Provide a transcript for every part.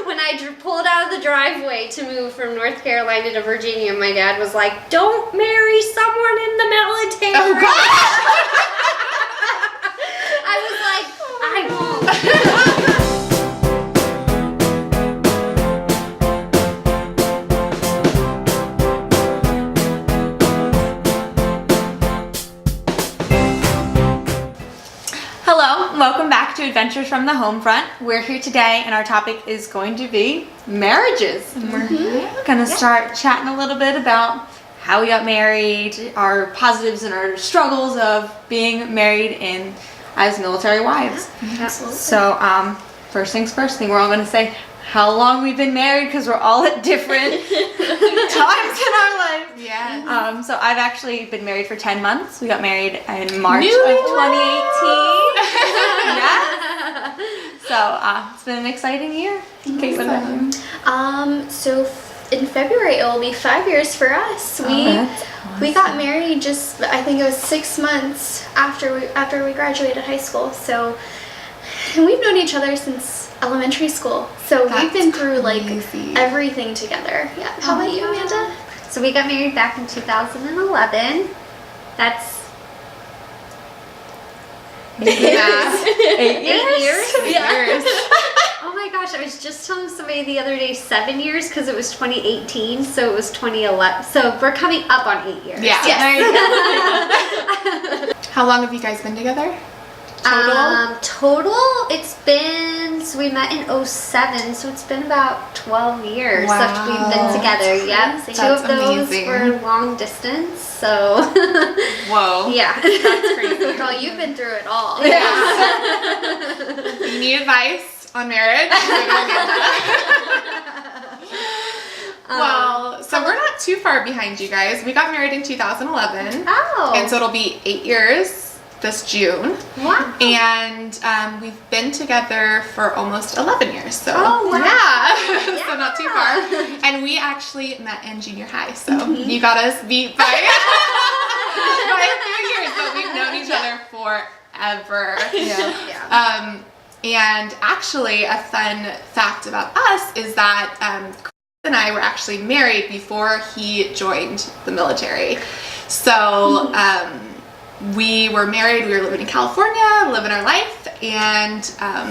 when I pulled out of the driveway to move from North Carolina to Virginia, my dad was like, "Don't marry someone in the military." Oh gosh! I was like, I won't. Hello, welcome back to Adventures from the Home Front. We're here today and our topic is going to be marriages. And we're going to start chatting a little bit about how we got married, our positives and our struggles of being married and as military wives. Absolutely. So first things first, we're all going to say how long we've been married because we're all at different times in our life. Yeah. So I've actually been married for 10 months. We got married in March of 2018. Yeah. So it's been an exciting year. Caitlin. So in February it will be 5 years for us. We got married just, I think it was 6 months after we graduated high school. So, and we've known each other since elementary school. So we've been through like everything together. Yeah. How about you, Amanda? So we got married back in 2011. That's 8 years. 8 years? Yeah. Oh my gosh, I was just telling somebody the other day 7 years because it was 2018, so it was 2011. So we're coming up on 8 years. Yeah. Yes. There you go. How long have you guys been together? Total? Total, it's been, so we met in 07, so it's been about 12 years that we've been together. Yep. That's Two of those amazing. were long distance, so. Whoa. Yeah. That's crazy. Girl, you've been through it all. You need advice on marriage? Well, so we're not too far behind you guys. We got married in 2011. Oh. And so it'll be 8 years this June. Wow. And we've been together for almost 11 years. So Oh, wow. yeah. So Yeah. not too far. And we actually met in junior high. So you got us beat by, by a few years, but we've known each other forever. Yeah. And actually, a fun fact about us is that Chris and I were actually married before he joined the military. So we were married, we were living in California, living our life, and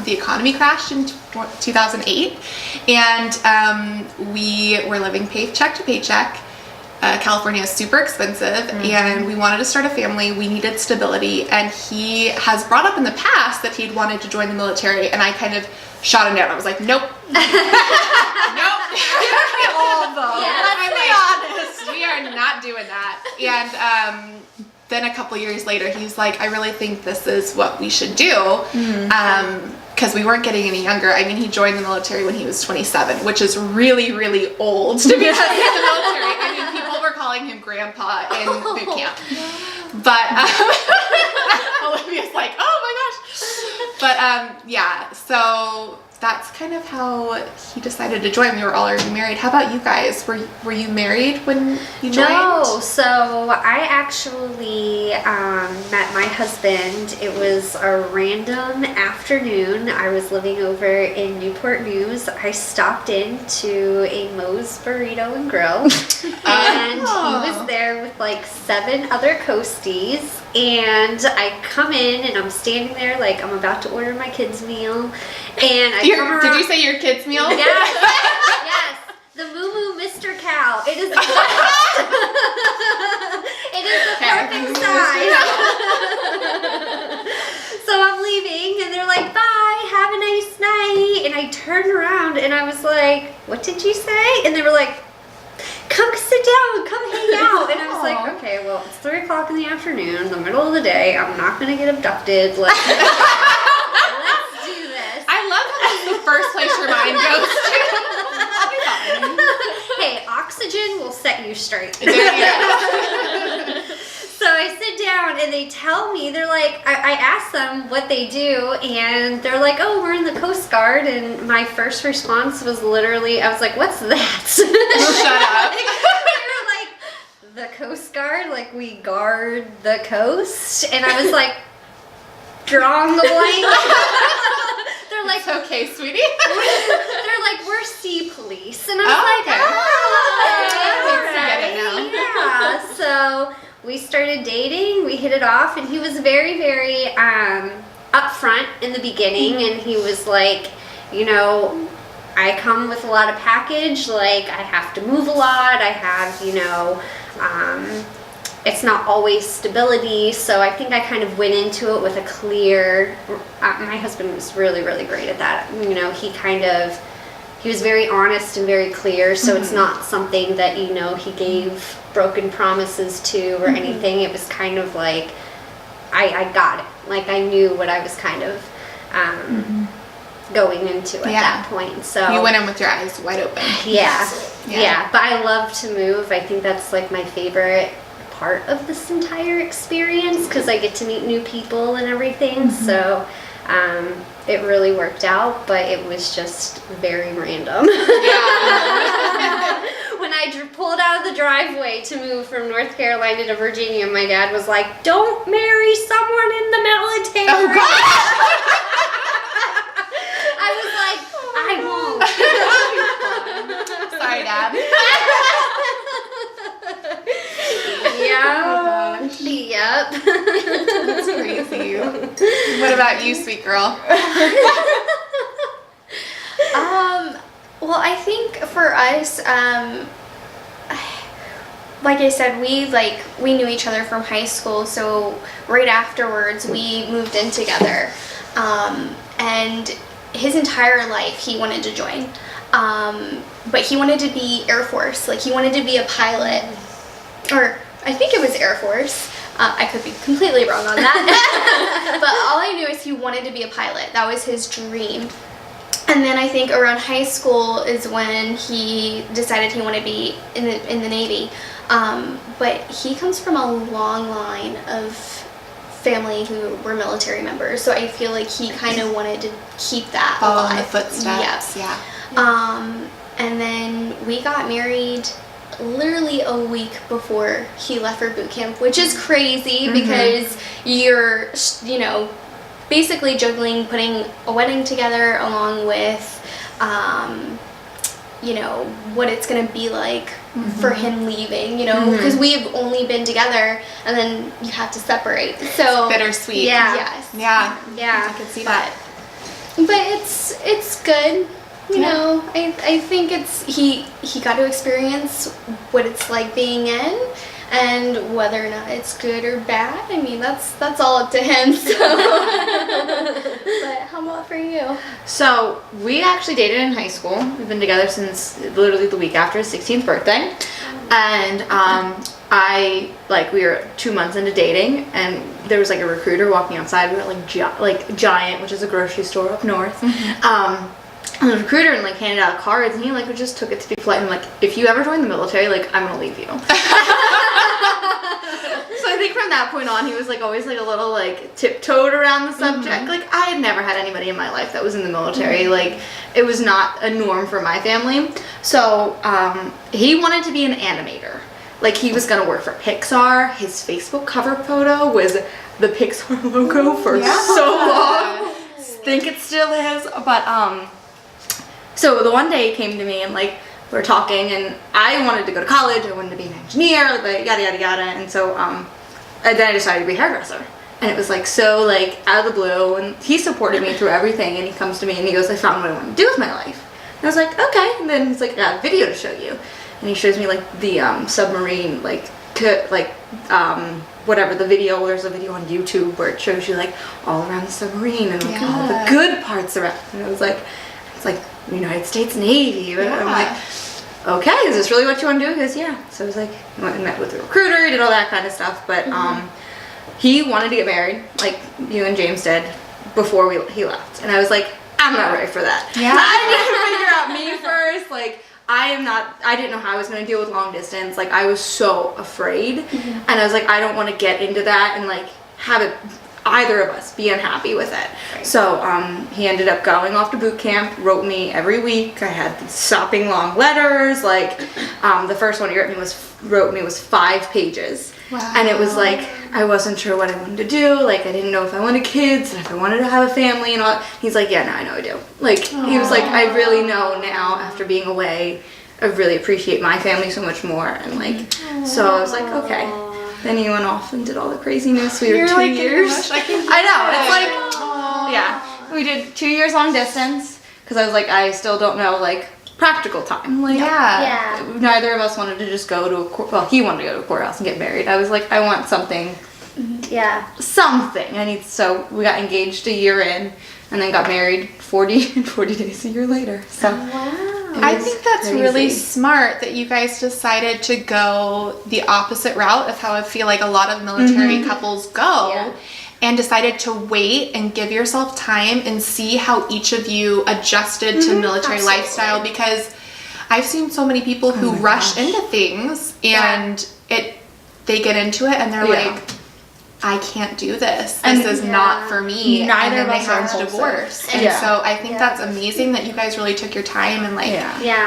the economy crashed in 2008. And we were living paycheck to paycheck. California is super expensive, and we wanted to start a family. We needed stability, and he has brought up in the past that he'd wanted to join the military, and I kind of shot him down. I was like, nope. Nope. All though. Yeah, let's be honest. We are not doing that. And then a couple years later, he's like, I really think this is what we should do. Because we weren't getting any younger. I mean, he joined the military when he was 27, which is really, really old to be joining the military. I mean, people were calling him grandpa in boot camp. But Olivia's like, oh my gosh. But yeah, so that's kind of how he decided to join. We were all already married. How about you guys? Were you married when you joined? No, so I actually met my husband. It was a random afternoon. I was living over in Newport News. I stopped into a Moe's Burrito and Grill, and he was there with like 7 other coasties. And I come in and I'm standing there like I'm about to order my kids' meal, and I come around. Did you say your kids' meal? Yes, yes. The Moo Moo Mr. Cow. It is it is the perfect size. So I'm leaving and they're like, bye, have a nice night. And I turned around and I was like, what did you say? And they were like, come sit down, come hang out. And I was like, okay, well, it's 3 o'clock in the afternoon, the middle of the day. I'm not going to get abducted. Let's do this. I love how that's the first place your mind goes to. I'll be fine. Hey, oxygen will set you straight. There you go. So I sit down and they tell me, they're like, I asked them what they do, and they're like, oh, we're in the Coast Guard. And my first response was literally, I was like, what's that? Shut up. They were like, the Coast Guard? Like, we guard the coast? And I was like, drawing the blank. They're like, It's okay, sweetie. they're like, we're we started dating, we hit it off, and he was very, very upfront in the beginning, and he was like, you know, I come with a lot of package, like I have to move a lot, I have, you know, it's not always stability, so I think I kind of went into it with a clear, my husband was really, really great at that, you know, he was very honest and very clear, so it's not something that, you know, he gave broken promises to or anything. It was kind of like, I got it. Like, I knew what I was kind of going into at that point. So you went in with your eyes wide open. Yeah. But I love to move. I think that's like my favorite part of this entire experience, because I get to meet new people and everything. So it really worked out, but it was just very random. When I pulled out of the driveway to move from North Carolina to Virginia, my dad was like, "Don't marry someone in the military." Oh, gosh. I was like, "I won't." Sorry, Dad. Yeah. Yep. That's crazy. What about you, sweet girl? Well, I think for us, like I said, we knew each other from high school, so right afterwards we moved in together. And his entire life he wanted to join. But he wanted to be Air Force, like he wanted to be a pilot. Or I think it was Air Force. I could be completely wrong on that. But all I knew is he wanted to be a pilot. That was his dream. And then I think around high school is when he decided he wanted to be in the Navy. But he comes from a long line of family who were military members, so I feel like he kind of wanted to keep that Follow in alive. the footsteps. Yeah. And then we got married literally a week before he left for boot camp, which is crazy because you're, you know, basically juggling putting a wedding together along with, you know, what it's going to be like for him leaving, you know, because we've only been together and then you have to separate. So Bittersweet. Yeah. Yes. Yeah. Yeah. I can see that. But it's good. You know, I think he got to experience what it's like being in, and whether or not it's good or bad, I mean, that's all up to him. So. But how about for you? So we actually dated in high school. We've been together since literally the week after his 16th birthday. And we were 2 months into dating, and there was like a recruiter walking outside. We were at like Giant, which is a grocery store up north. And the recruiter and like handed out cards, and he like just took it to be polite and like, if you ever join the military, like I'm gonna leave you. So I think from that point on, he was like always like a little like tiptoed around the subject. Like I had never had anybody in my life that was in the military. Like it was not a norm for my family. So he wanted to be an animator. Like he was gonna work for Pixar. His Facebook cover photo was the Pixar logo for so long. Think it still is, but so the one day he came to me and like we were talking, and I wanted to go to college. I wanted to be an engineer, like yada yada yada. And so and then I decided to be a hairdresser, and it was like so like out of the blue. And he supported me through everything. And he comes to me and he goes, "I found what I want to do with my life." And I was like, "Okay." And then he's like, "I got a video to show you," and he shows me like the submarine whatever the video. There's a video on YouTube where it shows you like all around the submarine and like all the good parts around. And it was like, it's like United States Navy. And I'm like, okay, is this really what you want to do? He goes, yeah. So I was like, I went and met with the recruiter, did all that kind of stuff. But he wanted to get married, like you and James did, before he left. And I was like, I'm not ready for that. Yeah. I need to figure out me first. Like I didn't know how I was going to deal with long distance. Like I was so afraid. And I was like, I don't want to get into that and like have it, either of us be unhappy with it. Right. So he ended up going off to boot camp, wrote me every week. I had these sopping long letters. Like the first one he wrote me was 5 pages. Wow. And it was like, I wasn't sure what I wanted to do. Like I didn't know if I wanted kids and if I wanted to have a family and all. He's like, yeah, no, I know I do. Like he was like, I really know now after being away, I really appreciate my family so much more. And like, so I was like, okay. Then he went off and did all the craziness. We were You're 2 like getting years. emotional. I know. It's like, yeah. We did 2 years long distance because I was like, I still don't know like practical time. Like, Yeah. neither of us wanted to just go to well, he wanted to go to a courthouse and get married. I was like, I want something. So we got engaged a year in and then got married 40 days a year later. So I think that's crazy. really smart that you guys decided to go the opposite route of how I feel like a lot of military couples go, and decided to wait and give yourself time and see how each of you adjusted to military lifestyle, because I've seen so many people who rush into things and they get into it and they're like, I can't do this. This is not for me. Neither and then of us they are have to impulsive. divorce. And so I think that's amazing that you guys really took your time and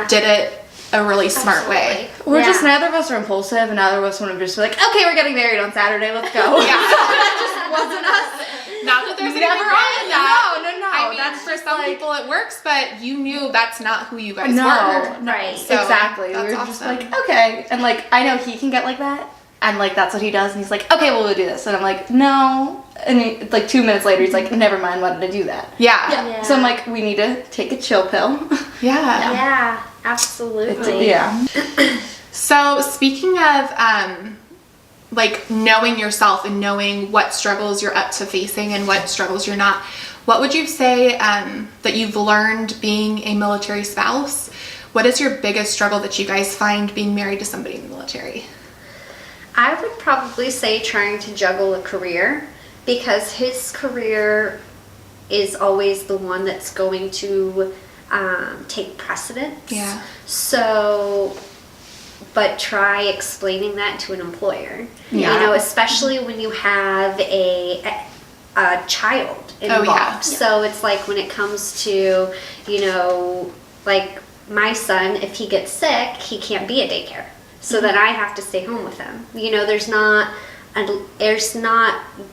did it a really smart way. We're just, neither of us are impulsive, and neither of us want to just be like, okay, we're getting married on Saturday, let's go. That just wasn't us. Not that there's anything Never wrong with that. No. I mean, That's for just some like, people it works, but you knew that's not who you guys were. Right. So exactly. We that's were just awesome. like, okay. And like, I know he can get like that. And like, that's what he does. And he's like, okay, well, we'll do this. And I'm like, no. And he, like 2 minutes later, he's like, never mind, why did I do that? Yeah. So I'm like, we need to take a chill pill. Yeah, absolutely. Yeah. So speaking of like knowing yourself and knowing what struggles you're up to facing and what struggles you're not, what would you say that you've learned being a military spouse? What is your biggest struggle that you guys find being married to somebody in the military? I would probably say trying to juggle a career, because his career is always the one that's going to take precedence. Yeah. So, but try explaining that to an employer. Yeah. You know, especially when you have a child involved. yeah. So it's like when it comes to, you know, like my son, if he gets sick, he can't be at daycare. So then I have to stay home with him. You know, there's not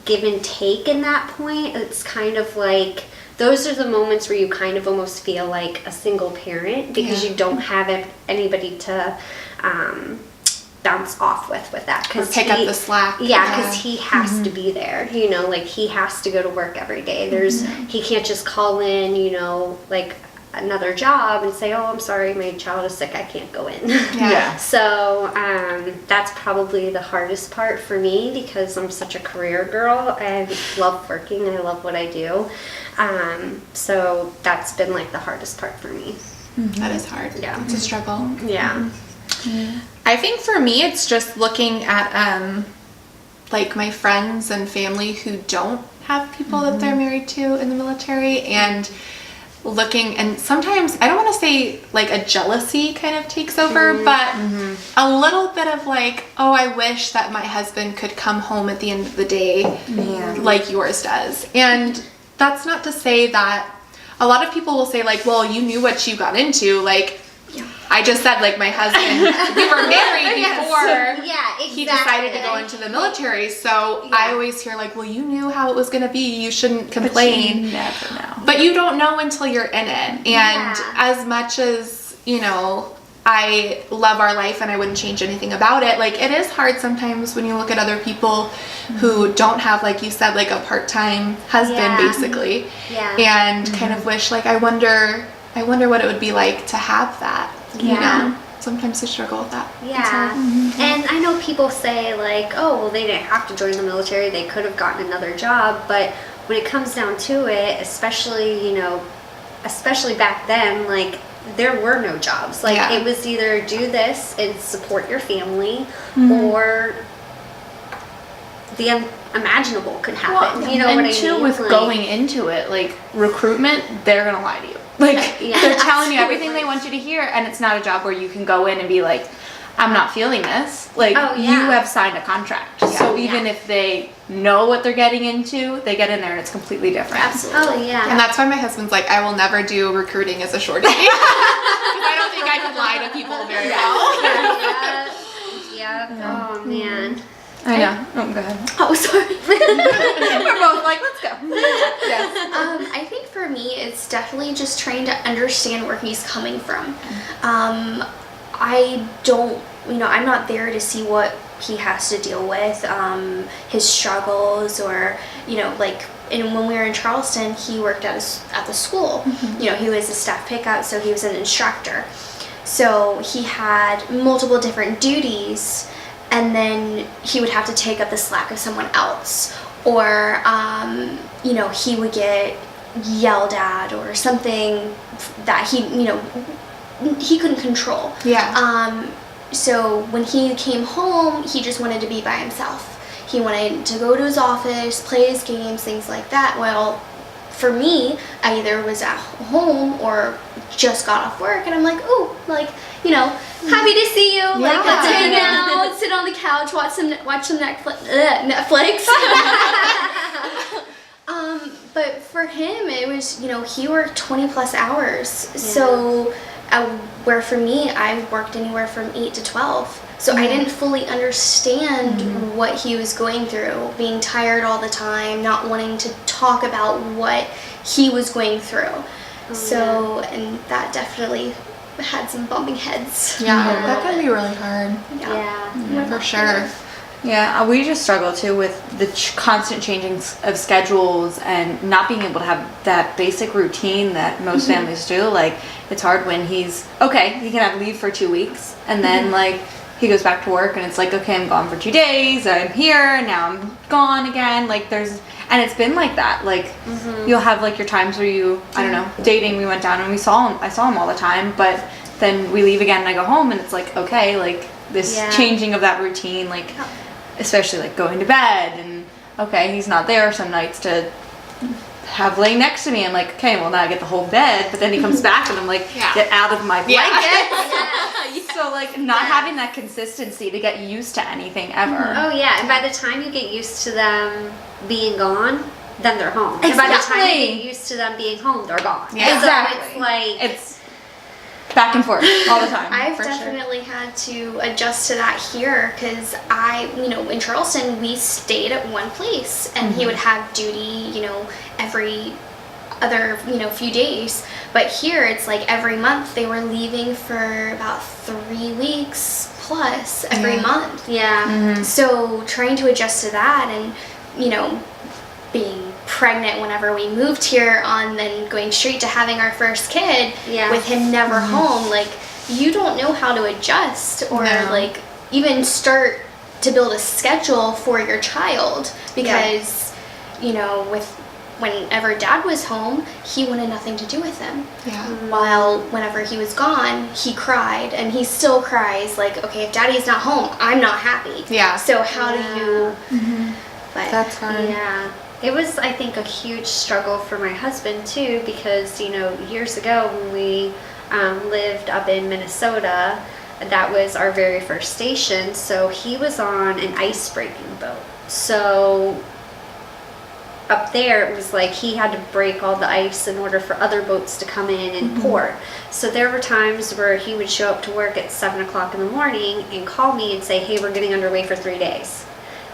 give and take in that point. It's kind of like, those are the moments where you kind of almost feel like a single parent, because you don't have anybody to bounce off with that. Or pick up the slack. Yeah, because he has to be there. You know, like he has to go to work every day. He can't just call in, you know, like another job and say, oh, I'm sorry, my child is sick, I can't go in. Yeah. So that's probably the hardest part for me, because I'm such a career girl. I love working, I love what I do. So that's been like the hardest part for me. That is hard. Yeah. It's a struggle. Yeah. I think for me, it's just looking at like my friends and family who don't have people that they're married to in the military, and looking, and sometimes I don't want to say like a jealousy kind of takes over, but a little bit of like, oh, I wish that my husband could come home at the end of the day like yours does. And that's not to say that a lot of people will say like, well, you knew what you got into. Like, I just said, like, my husband, we were married before he decided to go into the military. So I always hear like, well, you knew how it was going to be. You shouldn't complain. But you never know. But you don't know until you're in it. And as much as, you know, I love our life and I wouldn't change anything about it, like, it is hard sometimes when you look at other people who don't have, like you said, like a part-time husband, basically. And kind of wish, like, I wonder what it would be like to have that. You know? Sometimes I struggle with that. And I know people say like, oh, well, they didn't have to join the military, they could have gotten another job. But when it comes down to it, especially, you know, especially back then, like, there were no jobs. Like, it was either do this and support your family, or the unimaginable could happen. You know what I mean? And with like, going into it, like recruitment, they're gonna lie to you. Like they're telling you everything they want you to hear, and it's not a job where you can go in and be like, I'm not feeling this. Like, you have signed a contract. So even if they know what they're getting into, they get in there and it's completely different. Absolutely. And that's why my husband's like, I will never do recruiting as a shorty. Because I don't think I could lie to people very well. Oh, man. I know. Oh, go ahead. Oh, sorry. We're both like, let's go. I think for me, it's definitely just trying to understand where he's coming from. I don't, you know, I'm not there to see what he has to deal with, his struggles, or, you know, like, and when we were in Charleston, he worked at the school. You know, he was a staff pickup, so he was an instructor. So he had multiple different duties, and then he would have to take up the slack of someone else, or you know, he would get yelled at or something that he couldn't control. Yeah. So when he came home, he just wanted to be by himself. He wanted to go to his office, play his games, things like that. Well, for me, I either was at home or just got off work, and I'm like, oh, like, you know, happy to see you. Like, let's hang out, sit on the couch, watch some Netflix. But for him, it was, you know, he worked 20 plus hours. So where for me, I worked anywhere from 8 to 12. So I didn't fully understand what he was going through, being tired all the time, not wanting to talk about what he was going through. And that definitely had some bumping heads. Yeah, that can be really hard. Yeah. For sure. Yeah, we just struggle too with the constant changing of schedules and not being able to have that basic routine that most families do. Like, it's hard when he can have leave for 2 weeks, and then like he goes back to work, and it's like, okay, I'm gone for 2 days, I'm here, now I'm gone again. Like, and it's been like that. Like, you'll have like your times where I don't know, dating, we went down and I saw him all the time, but then we leave again and I go home, and it's like, okay, like this changing of that routine, like especially like going to bed, and okay, he's not there some nights to have laying next to me. I'm like, okay, well, now I get the whole bed, but then he comes back and I'm like, get out of my blanket. So like not having that consistency to get used to anything ever. Oh yeah, and by the time you get used to them being gone, then they're home. Exactly. And by the time you get used to them being home, they're gone. Yeah. Exactly. So it's like it's back and forth all the time. I've definitely had to adjust to that here, because in Charleston, we stayed at one place, and he would have duty, every other, few days. But here, it's like every month they were leaving for about 3 weeks plus every month. Yeah. So trying to adjust to that, and, being pregnant whenever we moved here on, then going straight to having our first kid with him never home, like, you don't know how to adjust or like even start to build a schedule for your child, because whenever dad was home, he wanted nothing to do with him. While whenever he was gone, he cried, and he still cries, like, okay, if daddy's not home, I'm not happy. So how do you but that's hard. Yeah. It was, I think, a huge struggle for my husband, too, because, years ago when we lived up in Minnesota, that was our very first station, so he was on an ice-breaking boat. So up there, it was like he had to break all the ice in order for other boats to come in and port. So there were times where he would show up to work at 7 o'clock in the morning and call me and say, hey, we're getting underway for 3 days.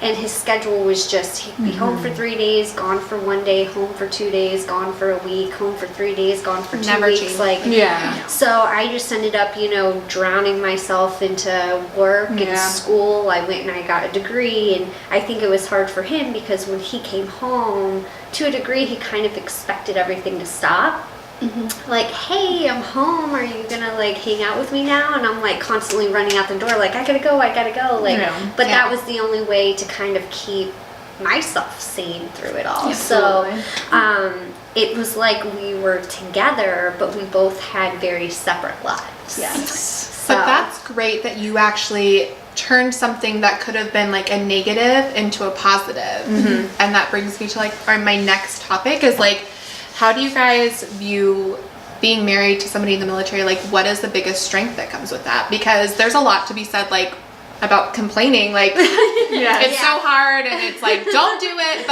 And his schedule was just, he'd be home for 3 days, gone for 1 day, home for 2 days, gone for a week, home for 3 days, gone for 2 weeks. Changed. Like, so I just ended up, drowning myself into work and school. I went and I got a degree, and I think it was hard for him because when he came home, to a degree, he kind of expected everything to stop. Like, hey, I'm home, are you gonna hang out with me now? And I'm constantly running out the door, I gotta go, but that was the only way to kind of keep myself sane through it all. Absolutely. So it was like we were together, but we both had very separate lives. Yes. But that's great that you actually turned something that could have been a negative into a positive. And that brings me to my next topic is how do you guys view being married to somebody in the military? What is the biggest strength that comes with that? Because there's a lot to be said, about complaining, it's so hard, and it's don't do it.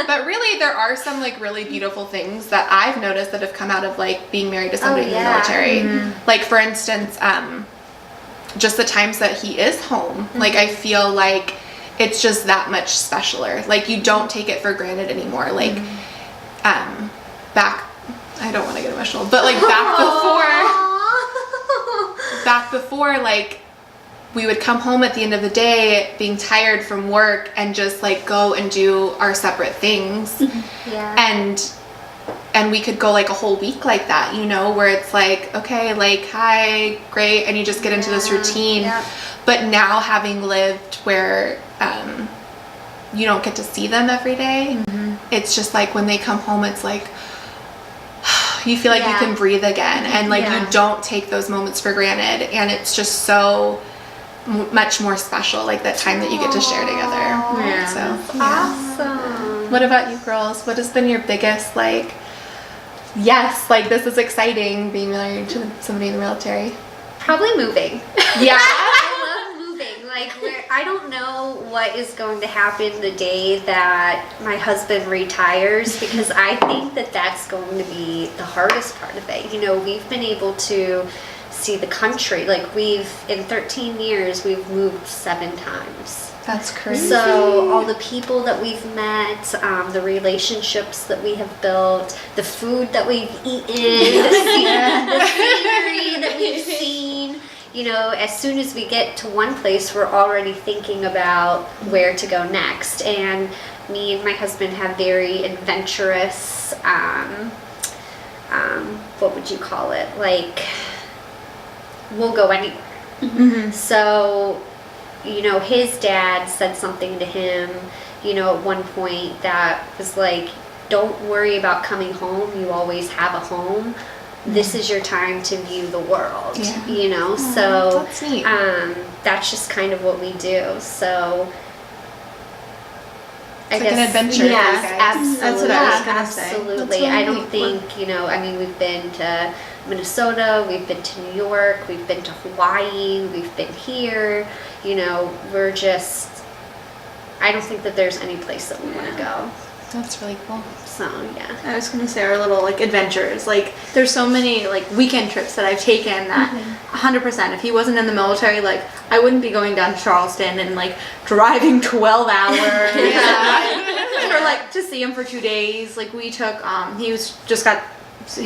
But really, there are some really beautiful things that I've noticed that have come out of being married to somebody in the military. For instance, just the times that he is home, I feel it's just that much specialer. You don't take it for granted anymore. Back, I don't want to get emotional, but back before we would come home at the end of the day being tired from work and just like go and do our separate things. Yeah. And we could go like a whole week like that, you know, where it's like, okay, like, hi, great, and you just get into this routine. Yep. But now having lived where you don't get to see them every day, it's just like when they come home, it's like you feel like you can breathe again, and like you don't take those moments for granted, and it's just so much more special, like that time that you get to share together. Yeah. So Awesome. what about you girls? What has been your biggest like, yes, like this is exciting being married to somebody in the military? Probably moving. Yeah. I love moving. Like, I don't know what is going to happen the day that my husband retires, because I think that that's going to be the hardest part of it. You know, we've been able to see the country. Like, in 13 years, we've moved 7 times. That's crazy. So all the people that we've met, the relationships that we have built, the food that we've eaten, the scenery that we've seen, you know, as soon as we get to one place, we're already thinking about where to go next. And me and my husband have very adventurous, what would you call it? Like, we'll go anywhere. So, you know, his dad said something to him, you know, at one point that was like, don't worry about coming home. You always have a home. This is your time to view the world, you know? So that's neat. that's just kind of what we do. So It's like an adventure. Yes, for you guys. absolutely. That's what I was gonna say. Absolutely. That's really I don't neat. think, you know, I mean, we've been to Minnesota, we've been to New York, we've been to Hawaii, we've been here, you know, we're just, I don't think that there's any place that we want to go. That's really cool. So, yeah. I was gonna say our little like adventures. Like there's so many like weekend trips that I've taken that 100%. If he wasn't in the military, like I wouldn't be going down to Charleston and like driving 12 hours. Or like to see him for 2 days. Like we took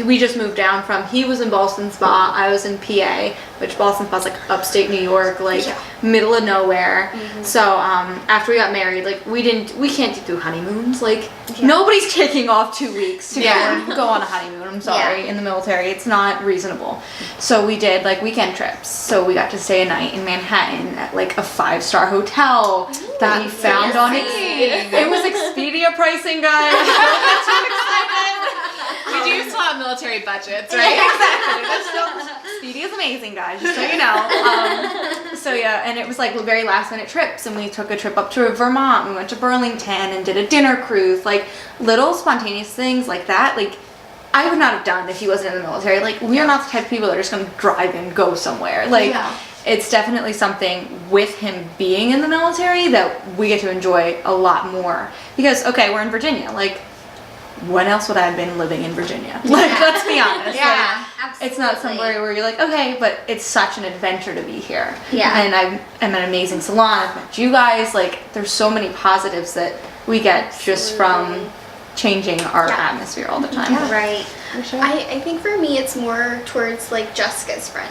we just moved down from, he was in Boston Spa, I was in PA, which Boston Spa's like upstate New York, like middle of nowhere. So after we got married, like we can't do honeymoons. Like nobody's taking off 2 weeks to go on a honeymoon. I'm sorry, in the military, it's not reasonable. So we did like weekend trips. So we got to stay a night in Manhattan at like a 5-star hotel that we found on it was Expedia pricing, guys. Don't get too excited. We do still have military budgets, right? Exactly. Expedia is amazing, guys, just so you know. So yeah, and it was like very last minute trips, and we took a trip up to Vermont. We went to Burlington and did a dinner cruise, like little spontaneous things like that. Like I would not have done if he wasn't in the military. Like we are not the type of people that are just going to drive and go somewhere. Like it's definitely something with him being in the military that we get to enjoy a lot more. Because okay, we're in Virginia, like. When else would I have been living in Virginia? Like, let's be honest. Yeah, like, it's not somewhere where you're like, okay, but it's such an adventure to be here. Yeah. And I'm an amazing salon. I've met you guys. Like, there's so many positives that we get just from changing our atmosphere all the time. Right. I think for me it's more towards like Jessica's friend,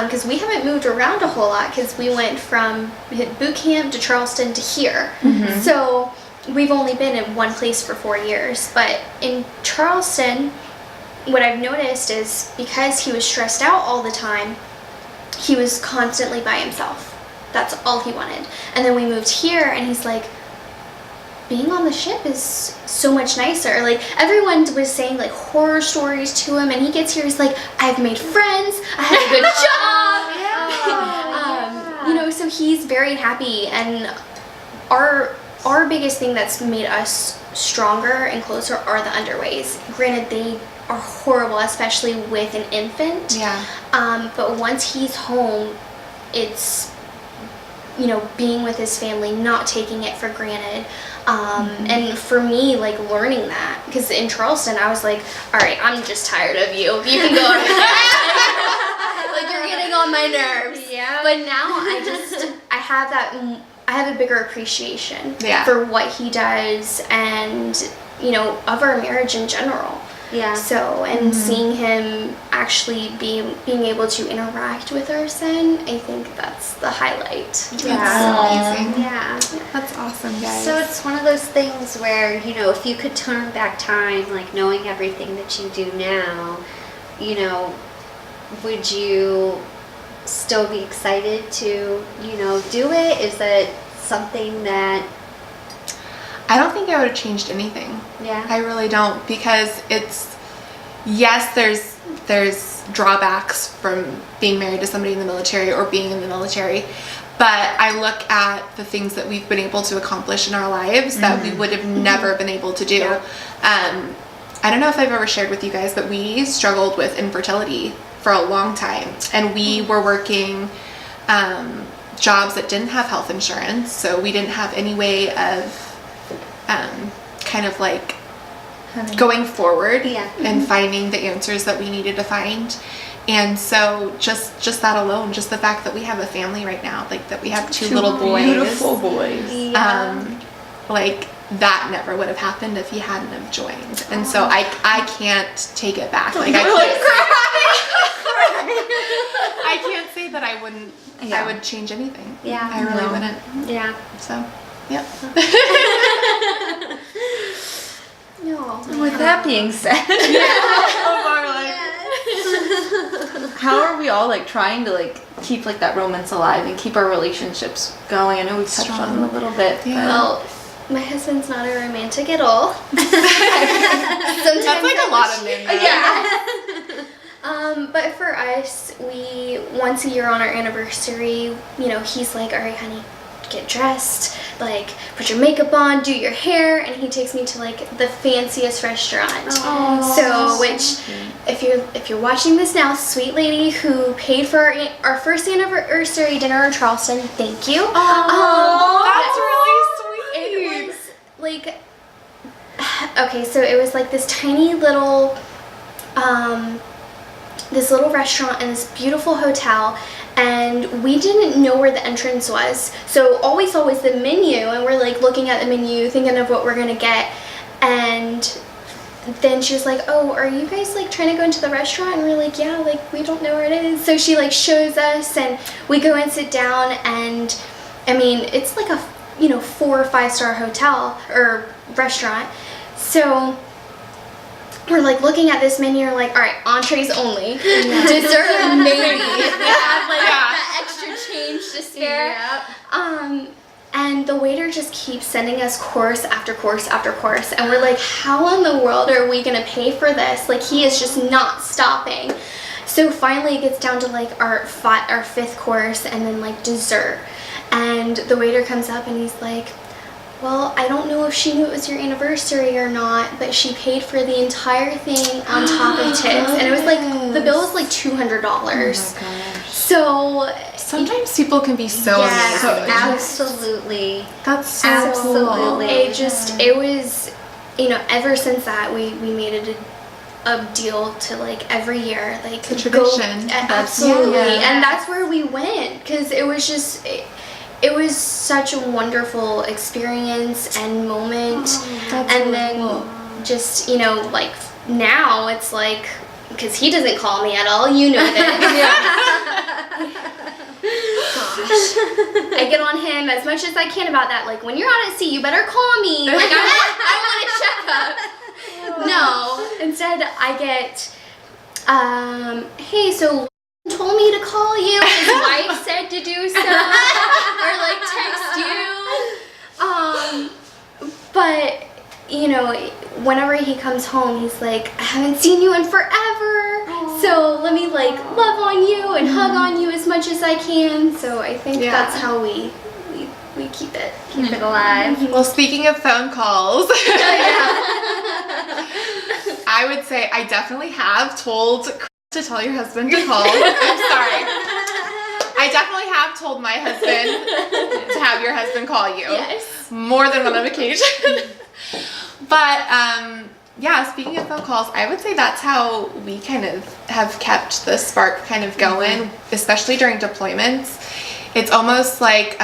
because we haven't moved around a whole lot because we went from boot camp to Charleston to here. So we've only been in one place for 4 years, but in Charleston, what I've noticed is because he was stressed out all the time, he was constantly by himself. That's all he wanted. And then we moved here and he's like, being on the ship is so much nicer. Like everyone was saying like horror stories to him, and he gets here, he's like, I've made friends, I had a good job. You know, so he's very happy, and our biggest thing that's made us stronger and closer are the underways. Granted, they are horrible, especially with an infant. But once he's home, it's, you know, being with his family, not taking it for granted. And for me, like learning that, because in Charleston, I was like, all right, I'm just tired of you. You can go on. Like you're getting on my nerves. Yeah. But now I have a bigger appreciation for what he does and, you know, of our marriage in general. Yeah. So, and seeing him actually being able to interact with our son, I think that's the highlight. Yeah. That's amazing. Yeah. That's awesome, guys. So it's one of those things where, you know, if you could turn back time, like knowing everything that you do now, you know, would you still be excited to, you know, do it? Is it something that... I don't think I would have changed anything. Yeah. I really don't, because it's, yes, there's drawbacks from being married to somebody in the military or being in the military, but I look at the things that we've been able to accomplish in our lives that we would have never been able to do. Yeah. I don't know if I've ever shared with you guys, but we struggled with infertility for a long time, and we were working jobs that didn't have health insurance, so we didn't have any way of kind of like going forward and finding the answers that we needed to find. And so just that alone, just the fact that we have a family right now, like that we have two little boys, Beautiful boys. Yeah. like that never would have happened if he hadn't have joined. And so I can't take it back. Like I can't say that I wouldn't, I would change anything. Yeah. I really No. wouldn't. Yeah. So, yep. No. With that being said, how are we all like trying to like keep like that romance alive and keep our relationships going? I know we've touched on it a little bit. Yeah. Well, my husband's not a romantic at all. Sometimes That's like a lot of men. Though. Yeah. But for us, we once a year on our anniversary, you know, he's like, "All right, honey, get dressed, like put your makeup on, do your hair," and he takes me to like the fanciest restaurant. So, which if you're watching this now, sweet lady who paid for our first anniversary dinner in Charleston, thank you. That's really sweet. It was like, okay, so it was like this tiny little this little restaurant in this beautiful hotel, and we didn't know where the entrance was, so all we saw was the menu, and we're like looking at the menu thinking of what we're gonna get, and then she was like, "Oh, are you guys like trying to go into the restaurant?" And we're like, "Yeah, like we don't know where it is." So she like shows us, and we go and sit down, and I mean it's like a 4 or 5 star hotel or restaurant, so we're like looking at this menu, we're like, all right, entrees only, dessert maybe. We have like that extra change to spare. And the waiter just keeps sending us course after course after course, and we're like, how in the world are we gonna pay for this? Like, he is just not stopping. So finally it gets down to like our 5th course and then like dessert, and the waiter comes up and he's like, "Well, I don't know if she knew it was your anniversary or not, but she paid for the entire thing on top of tips." And it was like, the bill was like $200. Oh my gosh. So Sometimes people can be so Yes, amazing. absolutely. That's so Absolutely. it was, ever since that, we made it a deal to like every year, like It's a tradition. Absolutely. Yeah. And that's where we went, because it was just, it was such a wonderful experience and moment. That's And really then cool. just, like now it's like, because he doesn't call me at all, you know this. Gosh. I get on him as much as I can about that. Like, when you're out at sea, you better call me. Like, I want a checkup. No. Instead, I get, hey, so told me to call you. His wife said to do so. Or, like, text you. But, whenever he comes home, he's like, "I haven't seen you in forever. So let me like love on you and hug on you as much as I can." So I think that's how we keep it. Keep it alive. Well, speaking of phone calls, I would say I definitely have told Chris to tell your husband to call. I'm sorry. I definitely have told my husband to have your husband call you. Yes. More than one occasion. But speaking of phone calls, I would say that's how we kind of have kept the spark kind of going, especially during deployments. It's almost like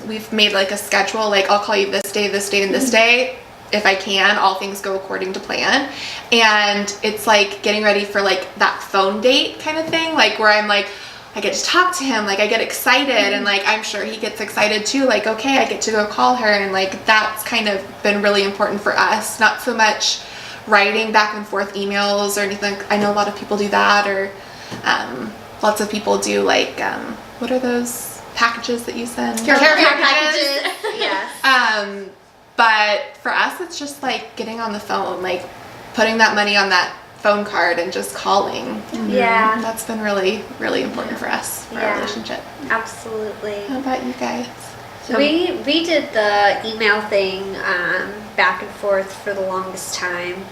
we've made like a schedule, like I'll call you this day, and this day. if I can, all things go according to plan. And it's like getting ready for like that phone date kind of thing, like where I'm like, I get to talk to him, like I get excited, and like I'm sure he gets excited too, like okay, I get to go call her, and like that's kind of been really important for us. Not so much writing back and forth emails or anything. I know a lot of people do that, or lots of people do like what are those packages that you send? Care packages. Yes. But for us, it's just like getting on the phone, like putting that money on that phone card and just calling. Yeah. That's been really, really important for us, for our relationship. Absolutely. How about you guys? We did the email thing back and forth for the longest time.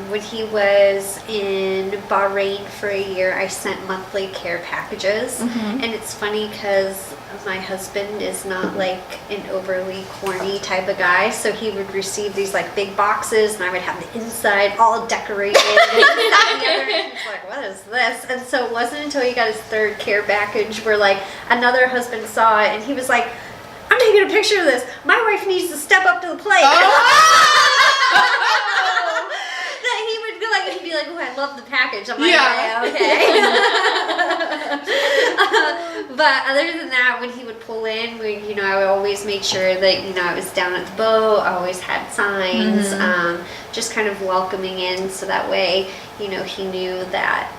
When he was in Bahrain for a year, I sent monthly care packages. And it's funny because my husband is not like an overly corny type of guy, so he would receive these like big boxes, and I would have the inside all decorated and the other, and he's like, what is this? And so it wasn't until he got his third care package where like another husband saw it and he was like, I'm taking a picture of this. My wife needs to step up to the plate. That he would be like, he'd be like, oh, I love the package. I'm like, yeah, okay. But other than that, when he would pull in, I would always make sure that, I was down at the boat. I always had signs, just kind of welcoming in, so that way, he knew that,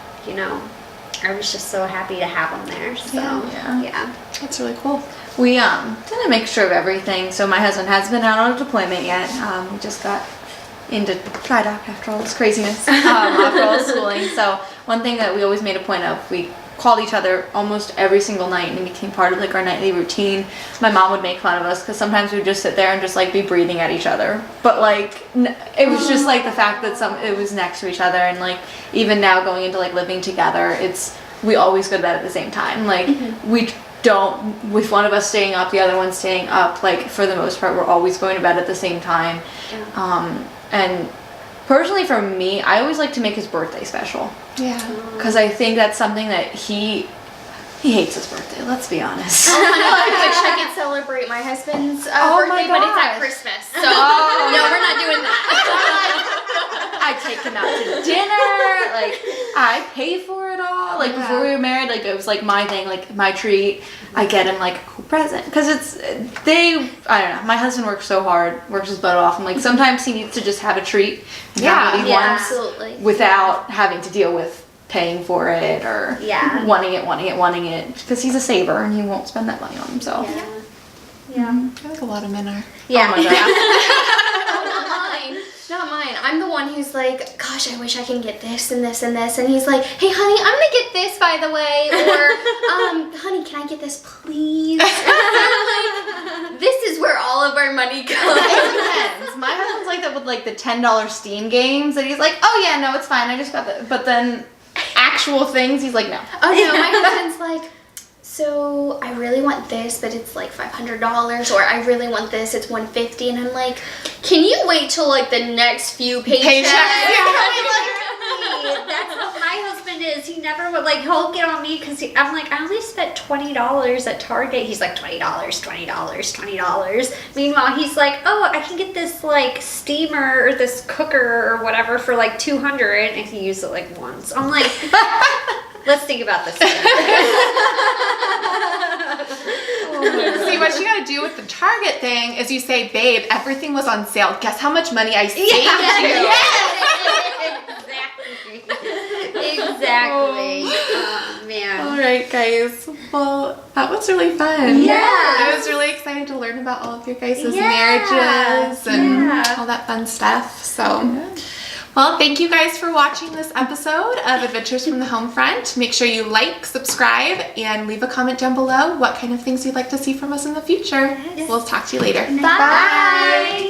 I was just so happy to have him there. So, yeah. That's really cool. We did a mixture of everything. So my husband has been out on a deployment yet. We just got into dry dock after all this craziness, after all the schooling. So one thing that we always made a point of, we called each other almost every single night, and it became part of like our nightly routine. My mom would make fun of us because sometimes we'd just sit there and just like be breathing at each other. But like it was just like the fact that it was next to each other, and like even now going into like living together, we always go to bed at the same time. Like we don't, with one of us staying up, the other one staying up, like for the most part we're always going to bed at the same time. And personally for me, I always like to make his birthday special. Yeah. Because I think that's something that he hates his birthday, let's be honest. Oh, I wish I could celebrate my husband's birthday, but it's at Christmas. So no, we're not doing that. I take him out to dinner, like I pay for it all. Like before we were married, like it was like my thing, like my treat. I get him like a cool present because I don't know. My husband works so hard, works his butt off, and like sometimes he needs to just have a treat and have what he wants, absolutely, without having to deal with paying for it or wanting it because he's a saver and he won't spend that money on himself. I think a lot of men are. Yeah. Oh my God. Not mine. I'm the one who's like, gosh, I wish I can get this and this and this. And he's like, hey, honey, I'm going to get this, by the way. Or, honey, can I get this, please? Like, this is where all of our money goes. It depends. My husband's like that with like the $10 Steam games. And he's like, oh yeah, no, it's fine. I just got that. But then actual things, he's like, no. Oh, no, my husband's like, so I really want this, but it's like $500, or I really want this, it's $150, and I'm like, can you wait till like the next few paychecks? That's what my husband is. He never would he'll get on me because I'm like, I only spent $20 at Target. He's like, $20, $20, $20. Meanwhile, he's like, oh, I can get this like steamer or this cooker or whatever for like $200, and he used it like once. I'm like, let's think about this. See, what you gotta do with the Target thing is you say, babe, everything was on sale. Guess how much money I saved you? Exactly. Oh, man. All right, guys. Well, that was really fun. Yeah. It was really exciting to learn about all of your guys' marriages and all that fun stuff. So, well, thank you guys for watching this episode of Adventures from the Homefront. Make sure you like, subscribe, and leave a comment down below what kind of things you'd like to see from us in the future. We'll talk to you later. Bye.